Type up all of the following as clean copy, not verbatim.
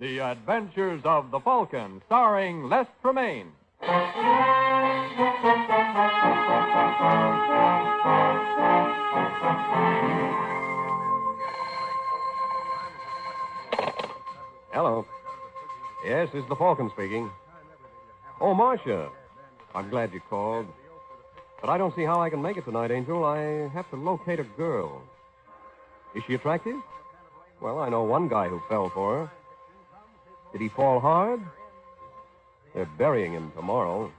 The Adventures of the Falcon, starring Les Tremaine. Hello. Yes, this is the Falcon speaking. Oh, Marcia. I'm glad you called. But I don't see how I can make it tonight, Angel. I have to locate a girl. Is she attractive? Well, I know one guy who fell for her. Did he fall hard? They're burying him tomorrow.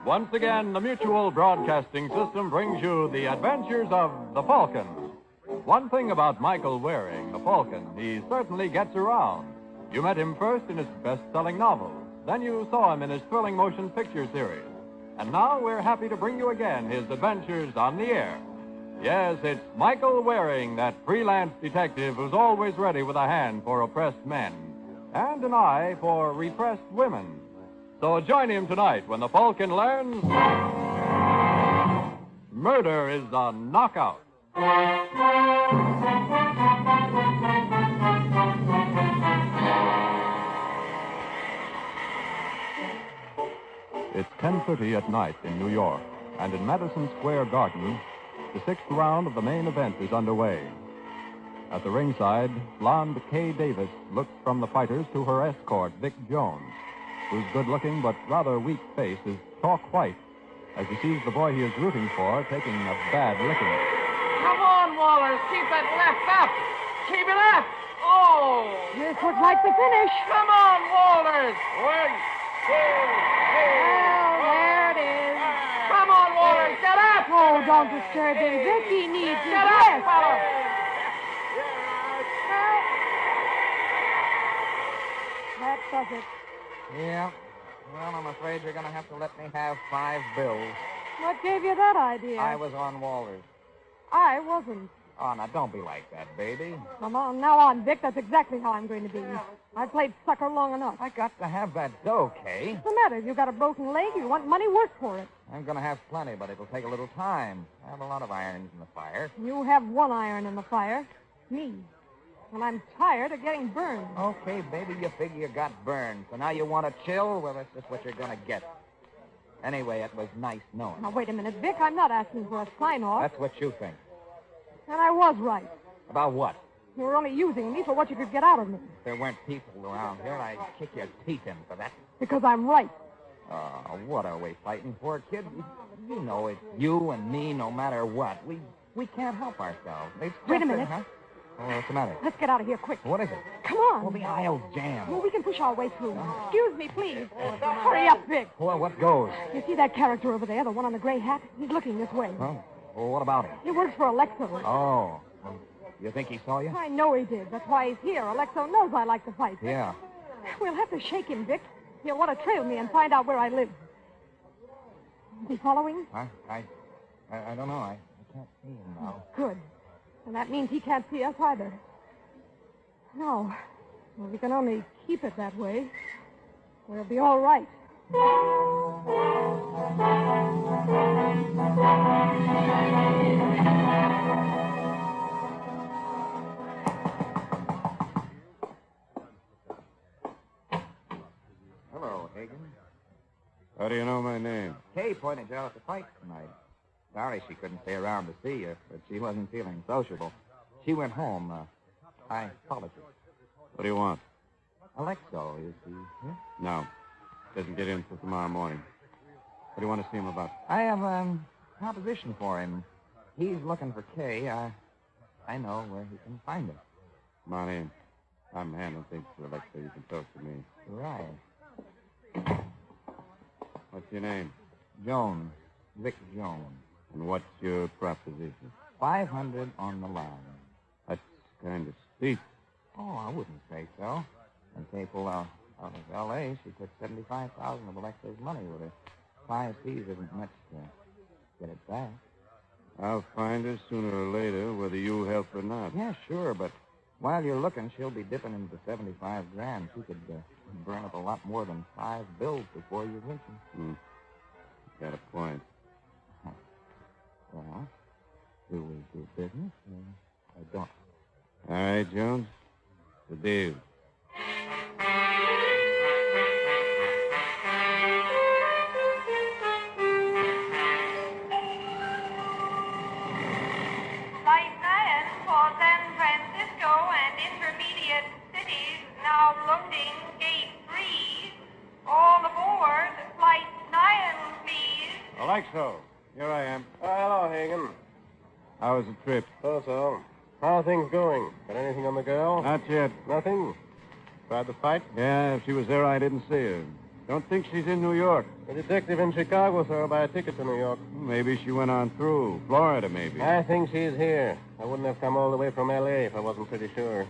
Once again, the Mutual Broadcasting System brings you the Adventures of the Falcon. One thing about Michael Waring, the Falcon, he certainly gets around. You met him first in his best-selling novel. Then you saw him in his thrilling motion picture series. And now we're happy to bring you again his adventures on the air. Yes, it's Michael Waring, that freelance detective who's always ready with a hand for oppressed men and an eye for repressed women. So join him tonight when the Falcon learns murder is a knockout. It's 10:30 at night in New York, and in Madison Square Garden, the 6th round of the main event is underway. At the ringside, blonde Kay Davis looks from the fighters to her escort, Vic Jones, whose good-looking but rather weak face is chalk white as he sees the boy he is rooting for taking a bad licking. Come on, Wallace. Keep that left up. Keep it up. Oh. This looks like the finish. Come on, Walters. 1, 2, 3. Well, there it is. Come on, Walters. Get up. Oh, don't disturb him. Vicky needs his Get up, rest. fella. That does it. Yeah. Well, I'm afraid you're going to have to let me have 5 bills. What gave you that idea? I was on Walters. I wasn't. Oh, now, don't be like that, baby. Come on, now on, Vic. That's exactly how I'm going to be. I've played sucker long enough. I got to have that dough, Kay. What's the matter? You got a broken leg? You want money? Work for it. I'm going to have plenty, but it'll take a little time. I have a lot of irons in the fire. You have one iron in the fire. Me. And I'm tired of getting burned. Okay, baby, you figure you got burned. So now you want to chill? Well, that's just what you're going to get. Anyway, it was nice knowing. Now, wait a minute, Vic. I'm not asking for a sign-off. That's what you think. And I was right. About what? You were only using me for what you could get out of me. If there weren't people around here, I'd kick your teeth in for that. Because I'm right. Oh, what are we fighting for, kid? You know it's you and me no matter what. We can't help ourselves. It's Wait a just minute. Huh? Oh, what's the matter? Let's get out of here quick. What is it? Come on. Well, the aisle's jammed. Well, we can push our way through. Excuse me, please. Hurry up, Vic. Well, what goes? You see that character over there, the one on the gray hat? He's looking this way. Well, what about him? He works for Alexo. Oh. You think he saw you? I know he did. That's why he's here. Alexo knows I like to fight. Yeah. We'll have to shake him, Vic. He'll want to trail me and find out where I live. Is he following? I don't know. I can't see him now. Good. And that means he can't see us either. No. Well, we can only keep it that way. We'll be all right. Hello, Hagen. How do you know my name? Kay pointed you out at the fight tonight. Sorry she couldn't stay around to see you, but she wasn't feeling sociable. She went home. I apologize. What do you want? Alexo, is he here? No. Doesn't get in until tomorrow morning. What do you want to see him about? I have a proposition for him. He's looking for Kay. I know where he can find her. Come on in. I'm handling things for Alexa. You can talk to me. Right. What's your name? Jones. Vic Jones. And what's your proposition? 500 on the line. That's kind of steep. Oh, I wouldn't say so. When Kay pulled out of L.A., she took $75,000 of Alexa's money with her. 5 C's isn't much to get it back. I'll find her sooner or later, whether you help or not. Yeah, sure, but while you're looking, she'll be dipping into 75 grand. She could burn up a lot more than 5 bills before you reach her. Got a point. Well, Do we do business or don't? All right, Jones. The deal. Flight 9 for San Francisco and intermediate cities now loading gate 3. All aboard. Flight 9, please. Alexo, here I am. Hello, Hagen. How was the trip? So. How are things going? Got anything on the girl? Not yet. Nothing? Tried the fight? Yeah, if she was there, I didn't see her. Don't think she's in New York. The detective in Chicago saw her buy a ticket to New York. Maybe she went on through. Florida, maybe. I think she's here. I wouldn't have come all the way from L.A. if I wasn't pretty sure.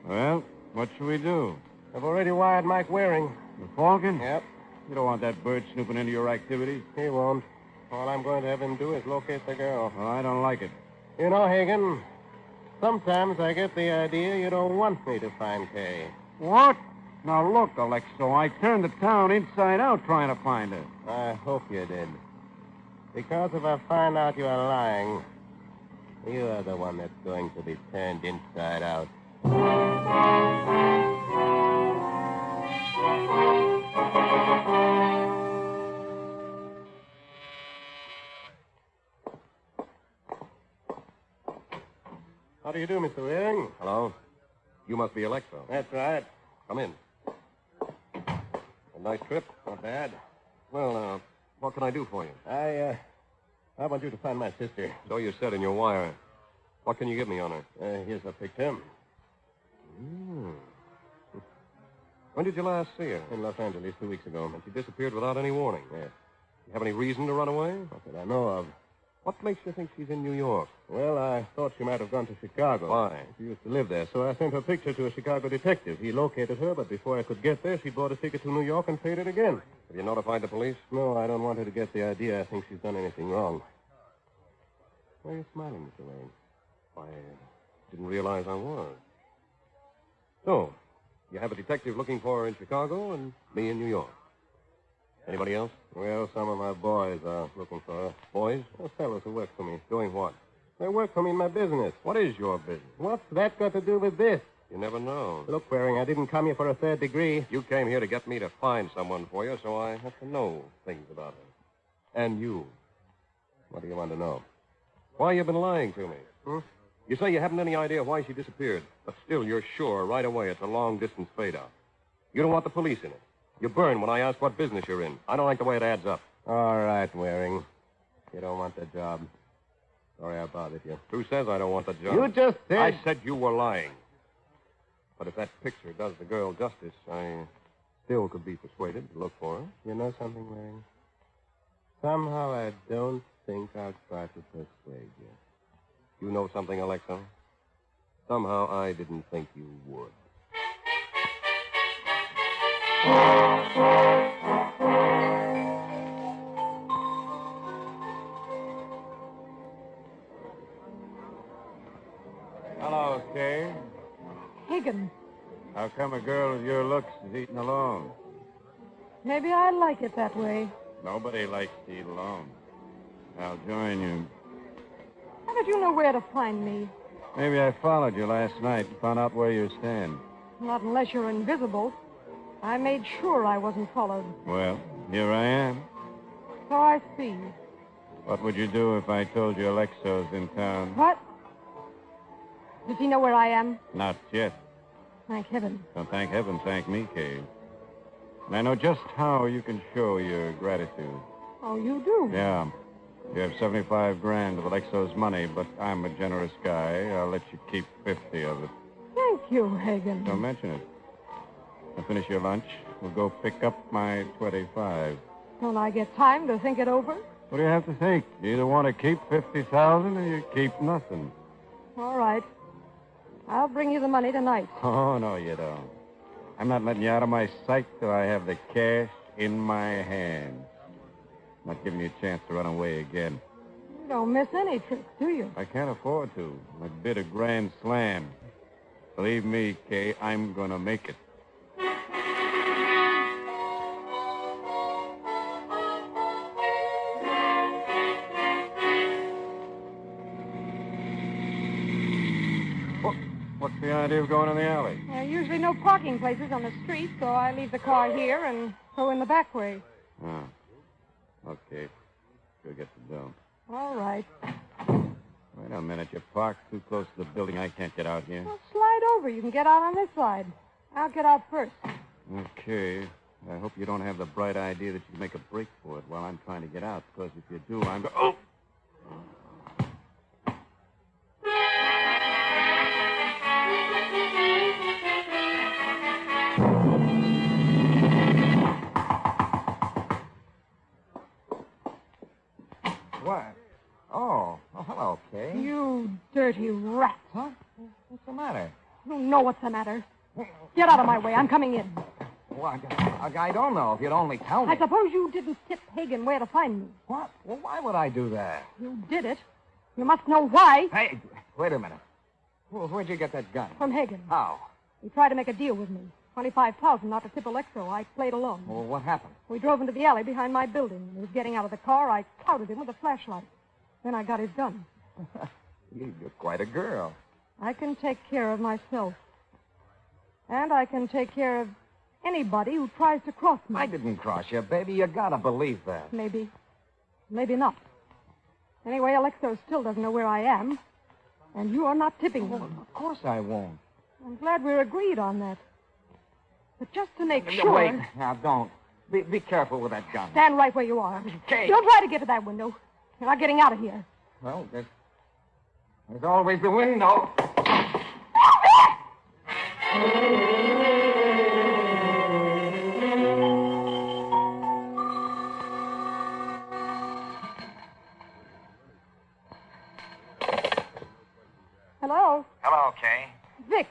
Well, what should we do? I've already wired Mike Waring. The Falcon? Yep. You don't want that bird snooping into your activities. He won't. All I'm going to have him do is locate the girl. Well, I don't like it. You know, Hagen, sometimes I get the idea you don't want me to find Kay. What? Now, look, Alexo, I turned the town inside out trying to find her. I hope you did. Because if I find out you are lying, you are the one that's going to be turned inside out. How do you do, Mr. Waring? Hello? You must be Alexo. That's right. Come in. A nice trip. Not bad. Well, what can I do for you? I want you to find my sister. So you said in your wire. What can you give me on her? Here's a picture. When did you last see her? In Los Angeles 2 weeks ago. And she disappeared without any warning. Yes. You have any reason to run away? Not that I know of. What makes you think she's in New York? Well, I thought she might have gone to Chicago. Why? She used to live there, so I sent her picture to a Chicago detective. He located her, but before I could get there, she bought a ticket to New York and paid it again. Have you notified the police? No, I don't want her to get the idea I think she's done anything wrong. Why are you smiling, Mr. Wayne? I didn't realize I was. So, you have a detective looking for her in Chicago and me in New York. Anybody else? Well, some of my boys are looking for her. Boys? Those fellows who work for me. Doing what? They work for me in my business. What is your business? What's that got to do with this? You never know. Look, Waring, I didn't come here for a third degree. You came here to get me to find someone for you, so I have to know things about her. And you. What do you want to know? Why you been lying to me? Hmm? You say you haven't any idea why she disappeared, but still you're sure right away it's a long-distance fade-out. You don't want the police in it. You burn when I ask what business you're in. I don't like the way it adds up. All right, Waring. You don't want the job. Sorry I bothered you. Who says I don't want the job? You just said... I said you were lying. But if that picture does the girl justice, I still could be persuaded to look for her. You know something, Waring? Somehow I don't think I'll try to persuade you. You know something, Alexo? Somehow I didn't think you would. Hello, Kay. Hagen, How come a girl with your looks is eating alone? maybe I like it that way. Nobody likes to eat alone. I'll join you. How did you know where to find me? Maybe I followed you last night and found out where you stand. Not unless you're invisible. I made sure I wasn't followed. Well, here I am. So I see. What would you do if I told you Alexo's in town? What? Does he know where I am? Not yet. Thank heaven. Don't thank heaven, thank me, Kay. And I know just how you can show your gratitude. Oh, you do? Yeah. You have 75 grand of Alexo's money, but I'm a generous guy. I'll let you keep 50 of it. Thank you, Hagen. Don't mention it. Now finish your lunch. We'll go pick up my 25. Don't I get time to think it over? What do you have to think? You either want to keep 50,000 or you keep nothing. All right. I'll bring you the money tonight. Oh, no, you don't. I'm not letting you out of my sight till I have the cash in my hands. Not giving you a chance to run away again. You don't miss any tricks, do you? I can't afford to. I bid a grand slam. Believe me, Kay, I'm going to make it. What's the idea of going in the alley? There are usually no parking places on the street, so I leave the car here and go in the back way. Oh. Okay. Go get the dump. All right. Wait a minute. You're parked too close to the building. I can't get out here. Well, slide over. You can get out on this side. I'll get out first. Okay. I hope you don't have the bright idea that you can make a break for it while I'm trying to get out, because if you do, I'm... Oh! What? Oh, hello, Kay. You dirty rat. Huh? What's the matter? You know what's the matter. Get out of my way. I'm coming in. Well, I don't know. If you'd only tell me. I suppose you didn't tip Hagen where to find me. What? Well, why would I do that? You did it. You must know why. Hey, wait a minute. Where'd you get that gun? From Hagen. How? He tried to make a deal with me. $25,000 not to tip Alexo. I played along. Well, what happened? We drove into the alley behind my building. When he was getting out of the car, I clouted him with a flashlight. Then I got his gun. You're quite a girl. I can take care of myself. And I can take care of anybody who tries to cross me. I didn't cross you, baby. You gotta believe that. Maybe. Maybe not. Anyway, Alexo still doesn't know where I am. And you are not tipping him. Of course I won't. I'm glad we're agreed on that. But just to make sure... Wait. Now, don't. Be careful with that gun. Stand right where you are. Kate. Don't try to get to that window. You're not getting out of here. Well, there's always the window. Hello? Hello, Kay. Vic.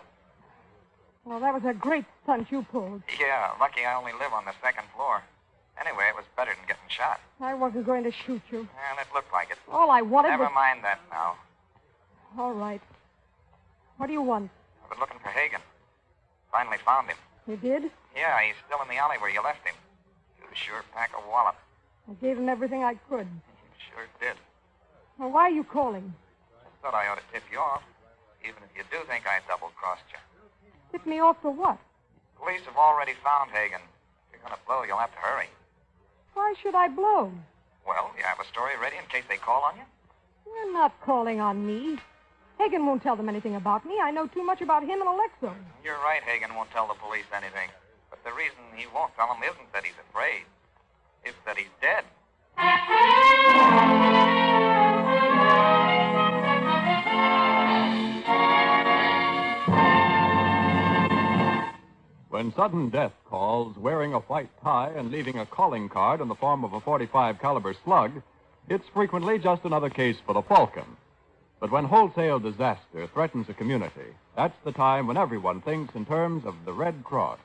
Well, that was a great stunt you pulled. Yeah, lucky I only live on the second floor. Anyway, it was better than getting shot. I wasn't going to shoot you. Well, it looked like it. All I wanted Never was... mind that now. All right. What do you want? I was looking for Hagen. Finally found him. You did? Yeah, he's still in the alley where you left him. He was sure pack a wallop. I gave him everything I could. Sure did. Well, why are you calling? Just thought I ought to tip you off, even if you do think I double-crossed you. Tip me off for what? Police have already found Hagen. If you're going to blow, you'll have to hurry. Why should I blow? Well, you have a story ready in case they call on you? You're not calling on me. Hagen won't tell them anything about me. I know too much about him and Alexo. You're right, Hagen won't tell the police anything. But the reason he won't tell them isn't that he's afraid. It's that he's dead. When sudden death calls, wearing a white tie and leaving a calling card in the form of a .45 caliber slug, it's frequently just another case for the Falcon. But when wholesale disaster threatens a community, that's the time when everyone thinks in terms of the Red Cross.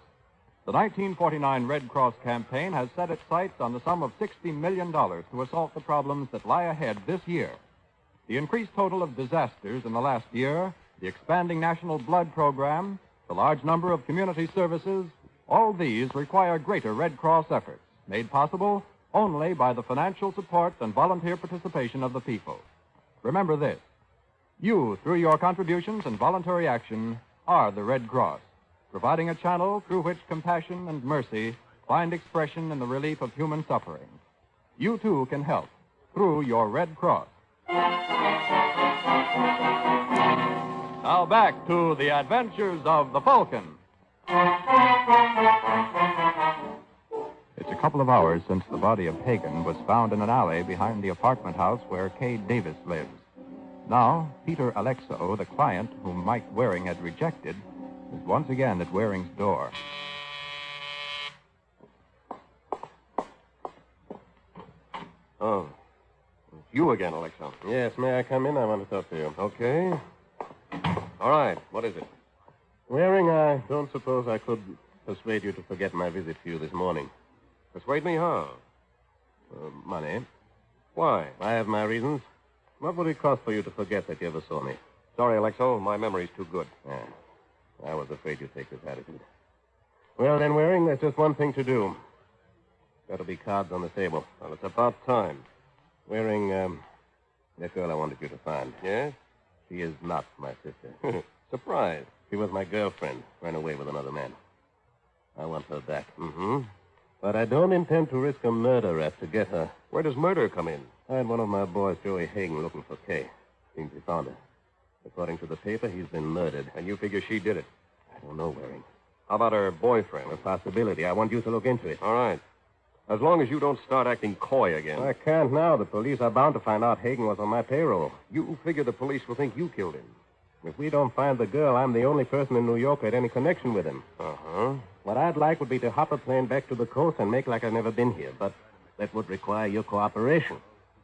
The 1949 Red Cross campaign has set its sights on the sum of $60 million to assault the problems that lie ahead this year. The increased total of disasters in the last year, the expanding national blood program, the large number of community services, all these require greater Red Cross efforts, made possible only by the financial support and volunteer participation of the people. Remember this. You, through your contributions and voluntary action, are the Red Cross, providing a channel through which compassion and mercy find expression in the relief of human suffering. You, too, can help through your Red Cross. Now back to the adventures of the Falcon. It's a couple of hours since the body of Hagen was found in an alley behind the apartment house where Kay Davis lives. Now, Peter Alexo, the client whom Mike Waring had rejected, is once again at Waring's door. Oh. It's you again, Alexo. Yes, may I come in? I want to talk to you. Okay. All right. What is it? Waring, I don't suppose I could persuade you to forget my visit to you this morning. Persuade me how? Money. Why? I have my reasons. What would it cost for you to forget that you ever saw me? Sorry, Alexo. My memory's too good. Yeah. I was afraid you'd take this attitude. Well, then, Waring, there's just one thing to do. Got to be cards on the table. Well, it's about time. Waring, that girl I wanted you to find. Yes? She is not my sister. Surprised. She was my girlfriend. Ran away with another man. I want her back. Mm-hmm. But I don't intend to risk a murder rap to get her. Where does murder come in? I had one of my boys, Joey Hagen, looking for Kay. Seems he found her. According to the paper, he's been murdered. And you figure she did it? I don't know, Waring. How about her boyfriend? A possibility. I want you to look into it. All right. As long as you don't start acting coy again. I can't now. The police are bound to find out Hagen was on my payroll. You figure the police will think you killed him. If we don't find the girl, I'm the only person in New York with any connection with him. Uh-huh. What I'd like would be to hop a plane back to the coast and make like I've never been here. But that would require your cooperation.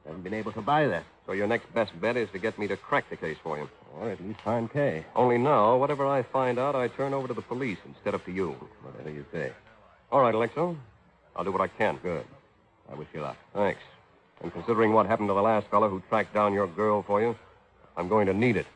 I haven't been able to buy that. So your next best bet is to get me to crack the case for you. Or at least find Kay. Only now, whatever I find out, I turn over to the police instead of to you. Whatever you say. All right, Alexo. I'll do what I can. Good. I wish you luck. Thanks. And considering what happened to the last fellow who tracked down your girl for you, I'm going to need it.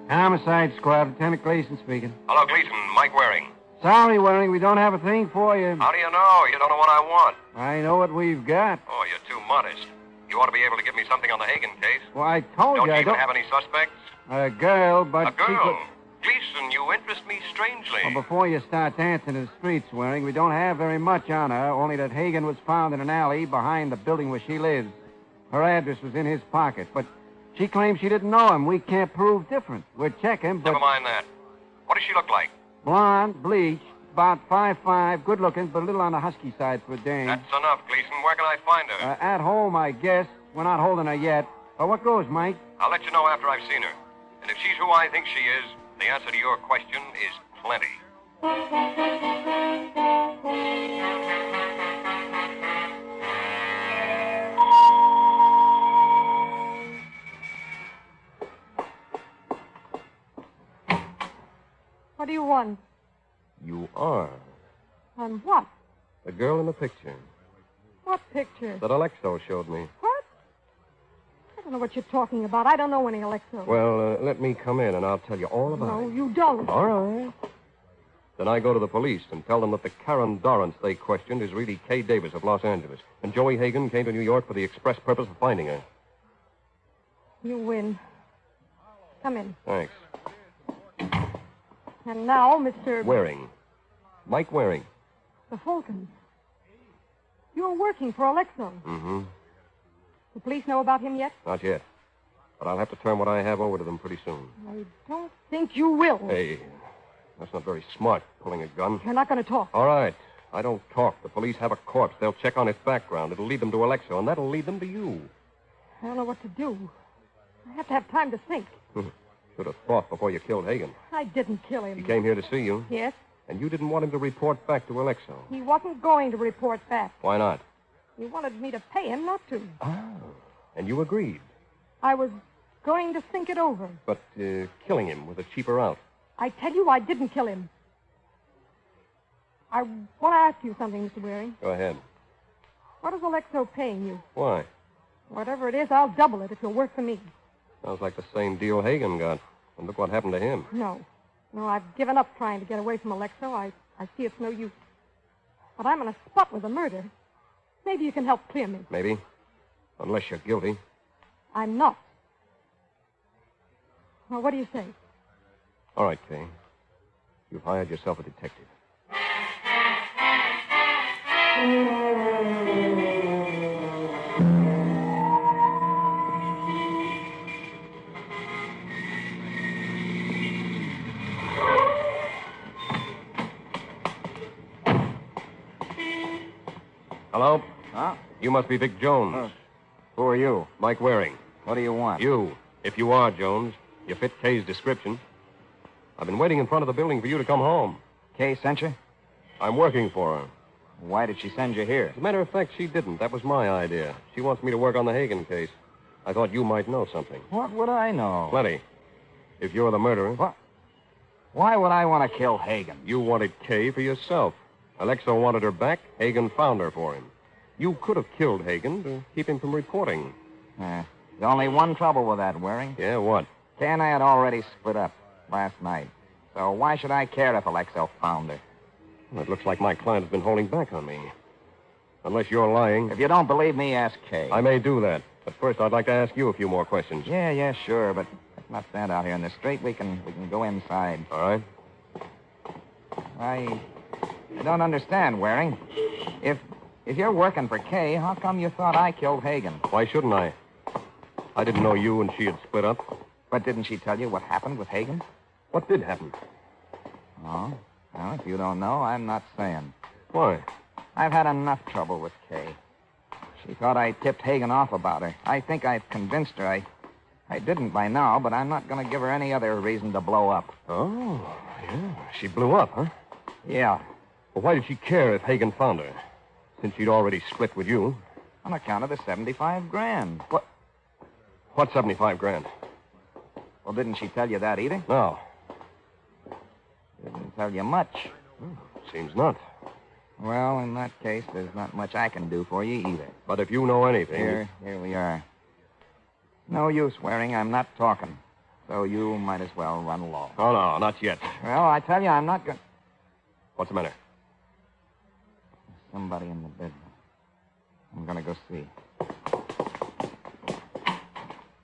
Homicide Squad, Lieutenant Gleason speaking. Hello, Gleason. Mike Waring. Sorry, Waring, we don't have a thing for you. How do you know? You don't know what I want. I know what we've got. Oh, you're too modest. You ought to be able to give me something on the Hagen case. Well, I told Don't you you I even don't... have any suspects? A girl, but A she girl? could... Gleason, you interest me strangely. Well, before you start dancing in the streets, Waring, we don't have very much on her, only that Hagen was found in an alley behind the building where she lives. Her address was in his pocket, but she claims she didn't know him. We can't prove different. We're checking, but... Never mind that. What does she look like? Blonde, bleached, about 5'5", good-looking, but a little on the husky side for a dame. That's enough, Gleason. Where can I find her? At home, I guess. We're not holding her yet. But what goes, Mike? I'll let you know after I've seen her. And if she's who I think she is, the answer to your question is plenty. What do you want? You are On what? the girl in the picture What picture? that Alexo showed me. What? I don't know what you're talking about. I don't know any Alexo. Well, let me come in and I'll tell you all about No, it. you don't. All right. Then I go to the police and tell them that the Karen Dorrance they questioned is really Kay Davis of Los Angeles. And Joey Hagen came to New York for the express purpose of finding her. You win. Come in. Thanks. And now, Mr. Waring. Mike Waring. The Falcon. You're working for Alexo. Mm-hmm. The police know about him yet? Not yet. But I'll have to turn what I have over to them pretty soon. I don't think you will. Hey, that's not very smart, pulling a gun. You're not going to talk. All right. I don't talk. The police have a corpse. They'll check on its background. It'll lead them to Alexo, and that'll lead them to you. I don't know what to do. I have to have time to think. Should have thought before you killed Hagen. I didn't kill him. He came here to see you, Yes? and you didn't want him to report back to Alexo. He wasn't going to report back. Why not? He wanted me to pay him not to. Oh. And you agreed. I was going to think it over. But killing him was a cheaper out. I tell you, I didn't kill him. I want to ask you something, Mr. Waring. Go ahead. What is Alexo paying you? Why? Whatever it is, I'll double it if you'll work for me. Sounds like the same deal Hagen got. And look what happened to him. No, I've given up trying to get away from Alexo. I see it's no use. But I'm in a spot with a murder. Maybe you can help clear me. Maybe. Unless you're guilty. I'm not. Well, what do you say? All right, Kay. You've hired yourself a detective. Hello? Huh? You must be Vic Jones. Who are you? Mike Waring. What do you want? You. If you are Jones, you fit Kay's description. I've been waiting in front of the building for you to come home. Kay sent you? I'm working for her. Why did she send you here? As a matter of fact, she didn't. That was my idea. She wants me to work on the Hagen case. I thought you might know something. What would I know? Plenty. If you're the murderer. What? Why would I want to kill Hagen? You wanted Kay for yourself. Alexo wanted her back. Hagen found her for him. You could have killed Hagen to keep him from reporting. There's only one trouble with that, Waring. Yeah, what? Kay and I had already split up last night. So why should I care if Alexo found her? Well, it looks like my client has been holding back on me. Unless you're lying. If you don't believe me, ask Kay. I may do that. But first, I'd like to ask you a few more questions. Yeah, sure, but let's not stand out here in the street. We can go inside. All right. I don't understand, Waring. If you're working for Kay, how come you thought I killed Hagen? Why shouldn't I? I didn't know you and she had split up. But didn't she tell you what happened with Hagen? What did happen? Oh, well, if you don't know, I'm not saying. Why? I've had enough trouble with Kay. She thought I tipped Hagen off about her. I think I've convinced her. I didn't by now, but I'm not going to give her any other reason to blow up. Oh, yeah. She blew up, huh? Yeah, Well, why did she care if Hagen found her? Since she'd already split with you. on account of the $75,000. What? What's $75,000? Well, didn't she tell you that either? No. Didn't tell you much. Seems not. Well, in that case, there's not much I can do for you either. But if you know anything... Here we are. No use, Waring. I'm not talking. So you might as well run along. Oh, no, not yet. Well, I tell you, I'm not going... What's the matter? Somebody in the bedroom. I'm going to go see.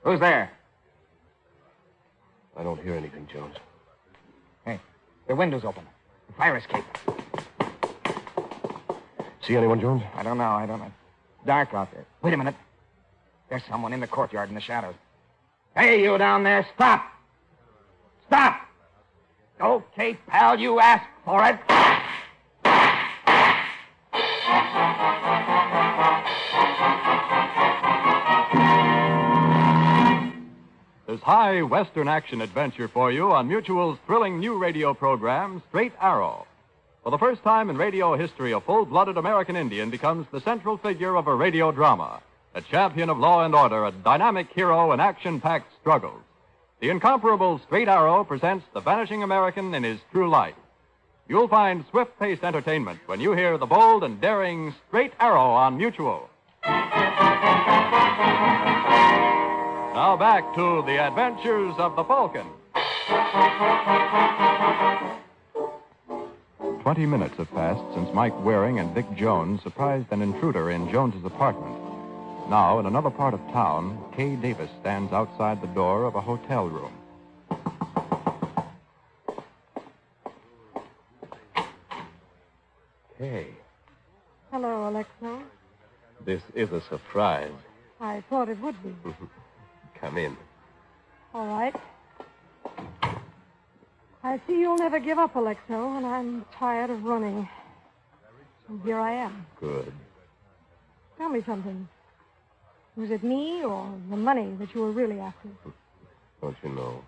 Who's there? I don't hear anything, Jones. Hey, the window's open. The fire escape. See anyone, Jones? I don't know. It's dark out there. Wait a minute. There's someone in the courtyard in the shadows. Hey, you down there, stop! Stop! Okay, pal, you asked for it. There's high Western action adventure for you on Mutual's thrilling new radio program, Straight Arrow. For the first time in radio history, a full-blooded American Indian becomes the central figure of a radio drama, a champion of law and order, a dynamic hero in action-packed struggles. The incomparable Straight Arrow presents the vanishing American in his true light. You'll find swift-paced entertainment when you hear the bold and daring Straight Arrow on Mutual. Now back to the adventures of the Falcon. 20 minutes have passed since Mike Waring and Vic Jones surprised an intruder in Jones's apartment. Now, in another part of town, Kay Davis stands outside the door of a hotel room. Kay, Hello, Alexo. this is a surprise. I thought it would be. Come in. All right. I see you'll never give up, Alexo, and I'm tired of running. And here I am. Good. Tell me something. Was it me or the money that you were really after? Don't you know?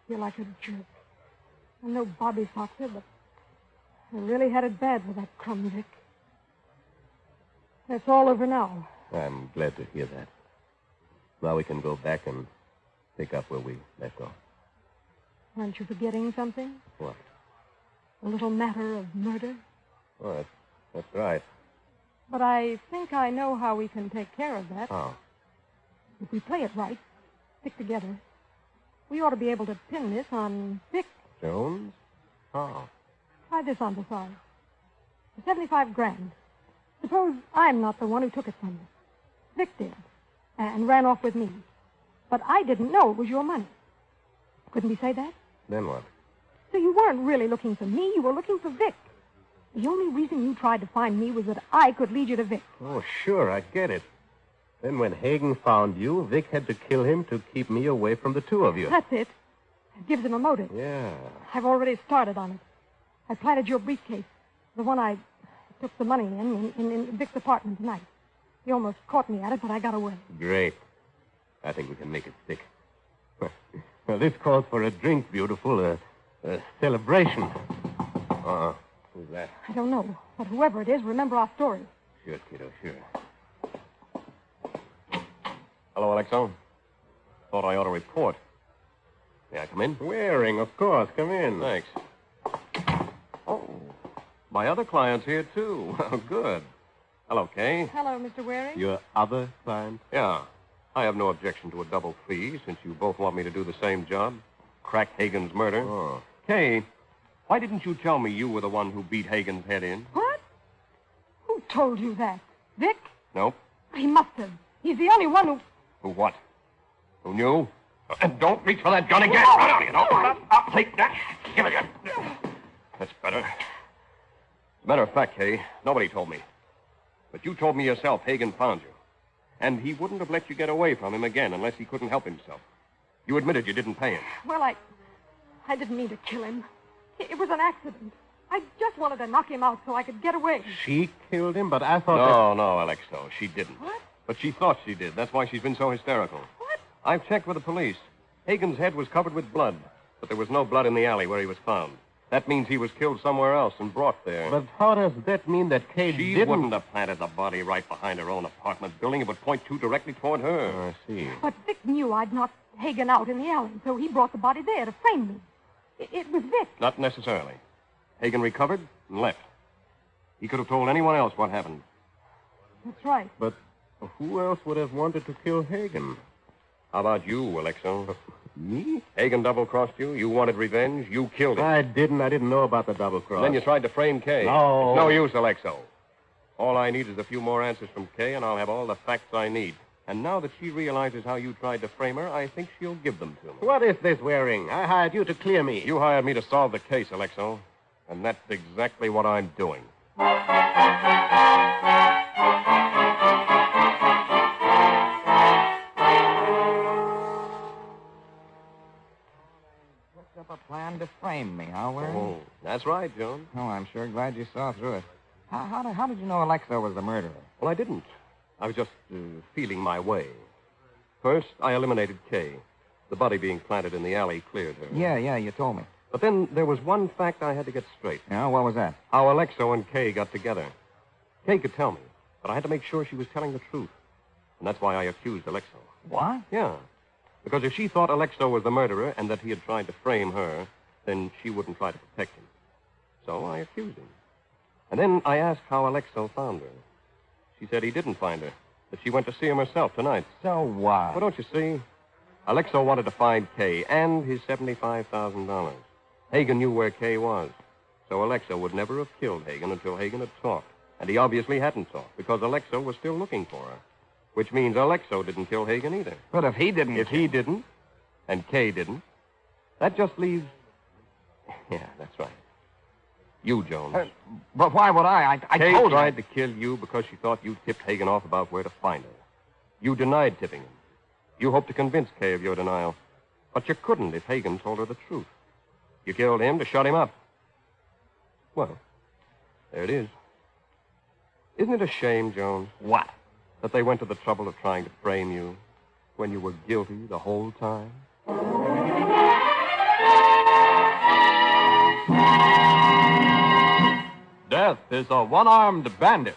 You're like a jerk. I'm no Bobby Foxer, but I really had it bad with that crumb Vic. It's all over now. I'm glad to hear that. Now we can go back and pick up where we left off. Aren't you forgetting something? What? A little matter of murder? Oh, that's right. But I think I know how we can take care of that. How? If we play it right, stick together, we ought to be able to pin this on Vic. Jones? How? Try this on the side. The $75,000. Suppose I'm not the one who took it from you. Vic did, and ran off with me. But I didn't know it was your money. Couldn't we say that? Then what? So you weren't really looking for me, you were looking for Vic. The only reason you tried to find me was that I could lead you to Vic. Oh, sure, I get it. Then when Hagen found you, Vic had to kill him to keep me away from the two of you. That's it. It gives him a motive. Yeah. I've already started on it. I planted your briefcase, the one I took the money in Vic's apartment tonight. He almost caught me at it, but I got away. Great. I think we can make it stick. Well, this calls for a drink, beautiful. A celebration. Who's that? I don't know, but whoever it is, remember our story. Sure, kiddo, sure. Hello, Alexo. Thought I ought to report. May I come in? Waring, of course. Come in. Thanks. Oh, my other client's here, too. Well, good. Hello, Kay. Hello, Mr. Waring. Your other client? Yeah. I have no objection to a double fee, since you both want me to do the same job. Crack Hagen's murder. Oh. Kay, Why didn't you tell me you were the one who beat Hagen's head in? What? Who told you that? Vic? Nope. He must have. He's the only one who... Who what? Who knew? And don't reach for that gun again. Run out, you know. I'll take that. Give it here. That's better. As a matter of fact, Kay, nobody told me. But you told me yourself Hagen found you. And he wouldn't have let you get away from him again unless he couldn't help himself. You admitted you didn't pay him. Well, I didn't mean to kill him. It was an accident. I just wanted to knock him out so I could get away. She killed him, but I thought No, Alexo, she didn't. What? But she thought she did. That's why she's been so hysterical. What? I've checked with the police. Hagen's head was covered with blood, but there was no blood in the alley where he was found. That means he was killed somewhere else and brought there. But how does that mean that Kay She didn't... wouldn't have planted the body right behind her own apartment building. It would point directly toward her. Oh, I see. But Vic knew I'd knocked Hagen out in the alley, so he brought the body there to frame me. It was Vic. Not necessarily. Hagen recovered and left. He could have told anyone else what happened. That's right. But who else would have wanted to kill Hagen? How about you, Alexo? Me? Hagen double-crossed you. You wanted revenge. You killed him. I didn't know about the double cross. Then you tried to frame Kay. No. It's no use, Alexo. All I need is a few more answers from Kay, and I'll have all the facts I need. And now that she realizes how you tried to frame her, I think she'll give them to me. What is this, Waring? I hired you to clear me. You hired me to solve the case, Alexo. And that's exactly what I'm doing. Up a plan to frame me, huh, Waring? Oh, that's right, Joan. Oh, I'm sure glad you saw through it. How did you know Alexo was the murderer? Well, I didn't. I was just feeling my way. First, I eliminated Kay. The body being planted in the alley cleared her. Yeah, you told me. But then there was one fact I had to get straight. Yeah, what was that? How Alexo and Kay got together. Kay could tell me, but I had to make sure she was telling the truth. And that's why I accused Alexo. What? Yeah. Because if she thought Alexo was the murderer and that he had tried to frame her, then she wouldn't try to protect him. So I accused him. And then I asked how Alexo found her. She said he didn't find her, that she went to see him herself tonight. So what? Well, don't you see? Alexo wanted to find Kay and his $75,000. Hagen knew where Kay was. So Alexo would never have killed Hagen until Hagen had talked. And he obviously hadn't talked because Alexo was still looking for her. Which means Alexo didn't kill Hagen either. But if he didn't... If he didn't, and Kay didn't, that just leaves... Yeah, that's right. You, Jones. But why would I? I Kay told tried you. to kill you because she thought you tipped Hagen off about where to find her. You denied tipping him. You hoped to convince Kay of your denial. But you couldn't if Hagen told her the truth. You killed him to shut him up. Well, there it is. Isn't it a shame, Jones, What? that they went to the trouble of trying to frame you when you were guilty the whole time? Death is a one-armed bandit.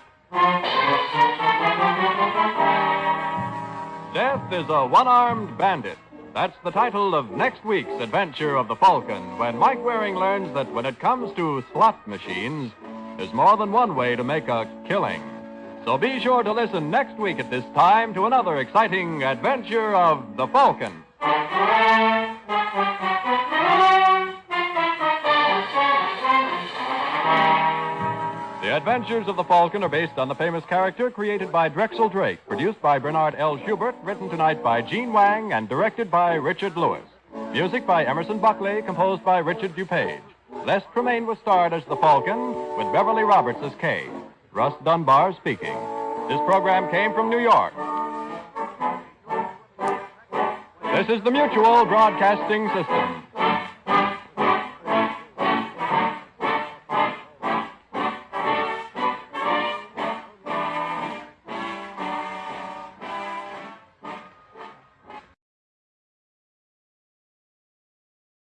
Death is a one-armed bandit. That's the title of next week's adventure of the Falcon, when Mike Waring learns that when it comes to slot machines, there's more than one way to make a killing. So be sure to listen next week at this time to another exciting adventure of the Falcon. The Adventures of the Falcon are based on the famous character created by Drexel Drake, produced by Bernard L. Schubert, written tonight by Gene Wang, and directed by Richard Lewis. Music by Emerson Buckley, composed by Richard DuPage. Les Tremaine was starred as the Falcon, with Beverly Roberts as Kay. Russ Dunbar speaking. This program came from New York. This is the Mutual Broadcasting System.